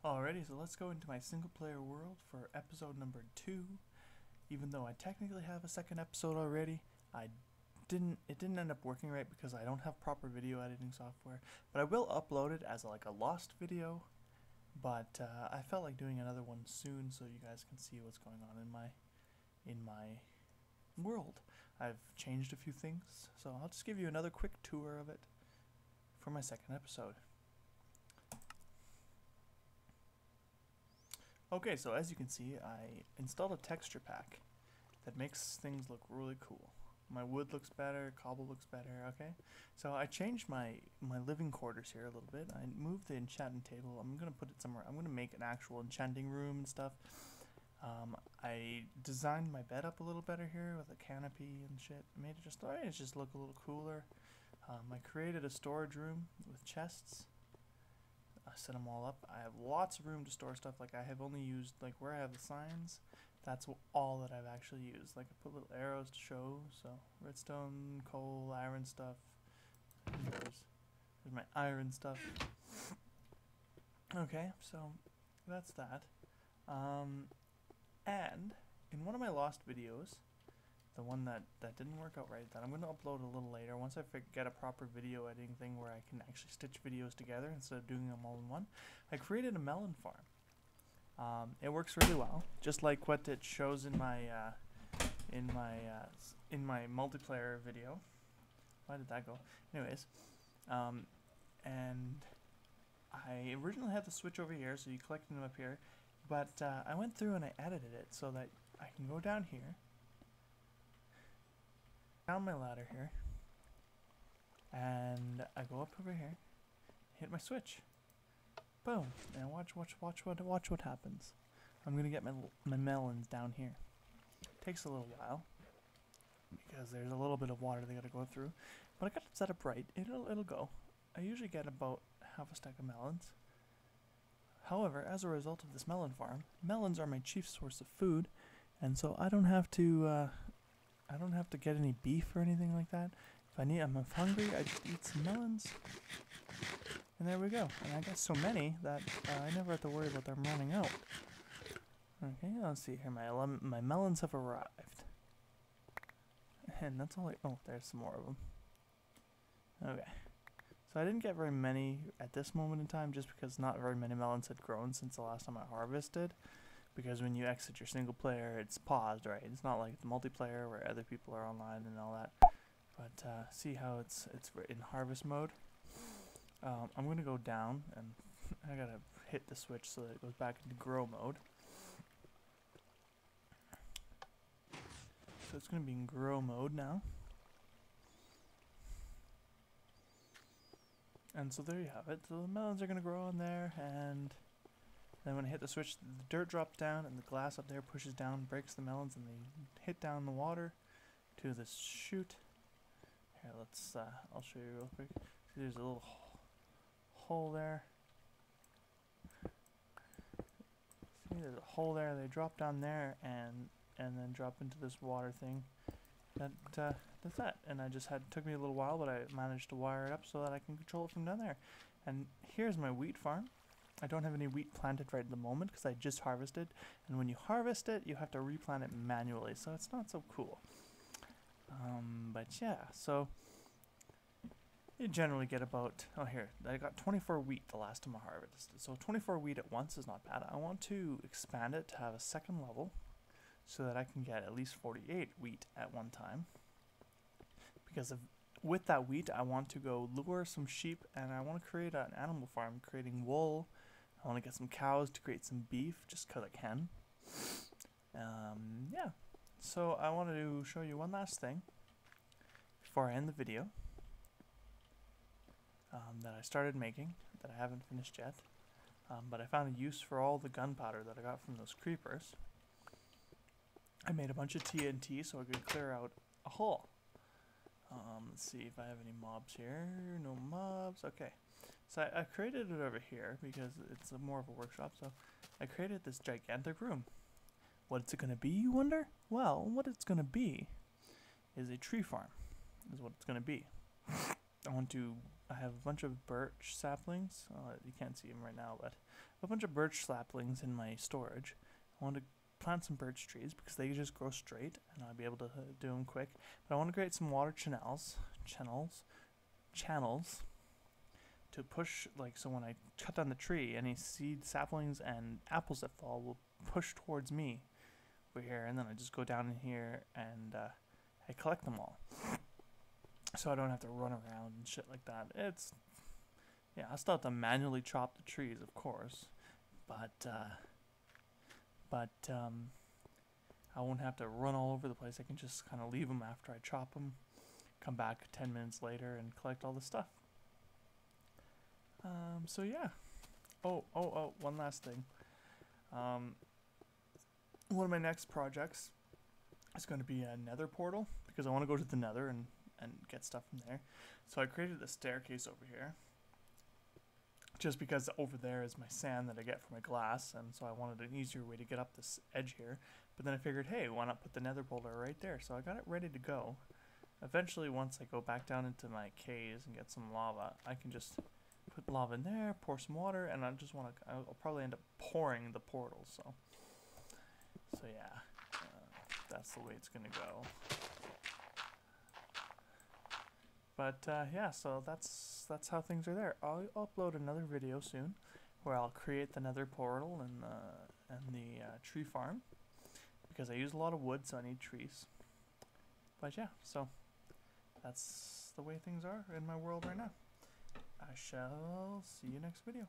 Alrighty, so let's go into my single player world for episode number 2. Even though I technically have a second episode already, it didn't end up working right because I don't have proper video editing software. But I will upload it as like a lost video. But I felt like doing another one soon so you guys can see what's going on in my world. I've changed a few things, so I'll just give you another quick tour of it for my second episode. Okay, so as you can see, I installed a texture pack that makes things look really cool. My wood looks better, cobble looks better, okay? So I changed my living quarters here a little bit. I moved the enchanting table. I'm going to put it somewhere. I'm going to make an actual enchanting room and stuff. I designed my bed up a little better here with a canopy and shit. Made it just look a little cooler. I created a storage room with chests. I set them all up. I have lots of room to store stuff. Like I have only used, like where I have the signs, that's all that I've actually used. Like I put little arrows to show, so redstone, coal, iron stuff. There's my iron stuff. Okay, so that's that. And in one of my lost videos, the one that didn't work out right, that I'm going to upload a little later, once I get a proper video editing thing where I can actually stitch videos together instead of doing them all in one, I created a melon farm. It works really well, just like what it shows in my multiplayer video. Why did that go? Anyways, and I originally had the switch over here, so you collect them up here, but I went through and I edited it so that I can go down here, down my ladder here, and I go up over here, hit my switch, boom, and watch what happens. I'm gonna get my melons down here. Takes a little while because there's a little bit of water they gotta go through, but I got it set up right. It'll go. I usually get about half a stack of melons. However, as a result of this melon farm, melons are my chief source of food, and so I don't have to get any beef or anything like that. If I'm hungry, I just eat some melons, and there we go. And I got so many that I never have to worry about them running out. Okay, let's see here. My melons have arrived, and that's all. Oh, there's some more of them. Okay, so I didn't get very many at this moment in time, just because not very many melons had grown since the last time I harvested. Because when you exit your single player, it's paused, right? It's not like the multiplayer where other people are online and all that. But see how it's in harvest mode. I'm gonna go down and I gotta hit the switch so that it goes back into grow mode. So it's gonna be in grow mode now. And so there you have it. So the melons are gonna grow on there, and then when I hit the switch, the dirt drops down and the glass up there pushes down, breaks the melons, and they hit down the water to this chute. Here, I'll show you real quick. See, there's a little hole there. See, there's a hole there. They drop down there and then drop into this water thing. That's that. And took me a little while, but I managed to wire it up so that I can control it from down there. And here's my wheat farm. I don't have any wheat planted right at the moment because I just harvested, and when you harvest it, you have to replant it manually, so it's not so cool. But yeah, so you generally get about, oh here, I got 24 wheat the last time I harvested, so 24 wheat at once is not bad. I want to expand it to have a second level so that I can get at least 48 wheat at one time, because with that wheat, I want to go lure some sheep, and I want to create an animal farm, creating wool. I want to get some cows to create some beef, just because I can. Yeah. So I wanted to show you one last thing before I end the video that I started making, that I haven't finished yet. But I found a use for all the gunpowder that I got from those creepers. I made a bunch of TNT so I could clear out a hole. Let's see if I have any mobs here. No mobs. Okay. So I created it over here because it's more of a workshop. So I created this gigantic room. What's it going to be, you wonder? Well, what it's going to be is a tree farm. Is what it's going to be. I want to I have a bunch of birch saplings. You can't see them right now, but a bunch of birch saplings in my storage. I want to plant some birch trees because they just grow straight and I'll be able to do them quick. But I want to create some water channels to push, like, so when I cut down the tree, any seed saplings and apples that fall will push towards me over here, and then I just go down in here and I collect them all. So I don't have to run around and shit like that. Yeah, I still have to manually chop the trees, of course, but I won't have to run all over the place. I can just kind of leave them after I chop them, come back 10 minutes later and collect all the stuff. So yeah. Oh, one last thing. One of my next projects is going to be a Nether Portal, because I want to go to the Nether and get stuff from there. So I created a staircase over here, just because over there is my sand that I get for my glass, and so I wanted an easier way to get up this edge here. But then I figured, hey, why not put the Nether Portal right there? So I got it ready to go. Eventually, once I go back down into my caves and get some lava, I can just put lava in there, pour some water, and I'll probably end up pouring the portal. So yeah, that's the way it's gonna go. But yeah, so that's how things are there. I'll upload another video soon where I'll create the Nether Portal and the tree farm, because I use a lot of wood, so I need trees. But yeah, so that's the way things are in my world right now. I shall see you next video.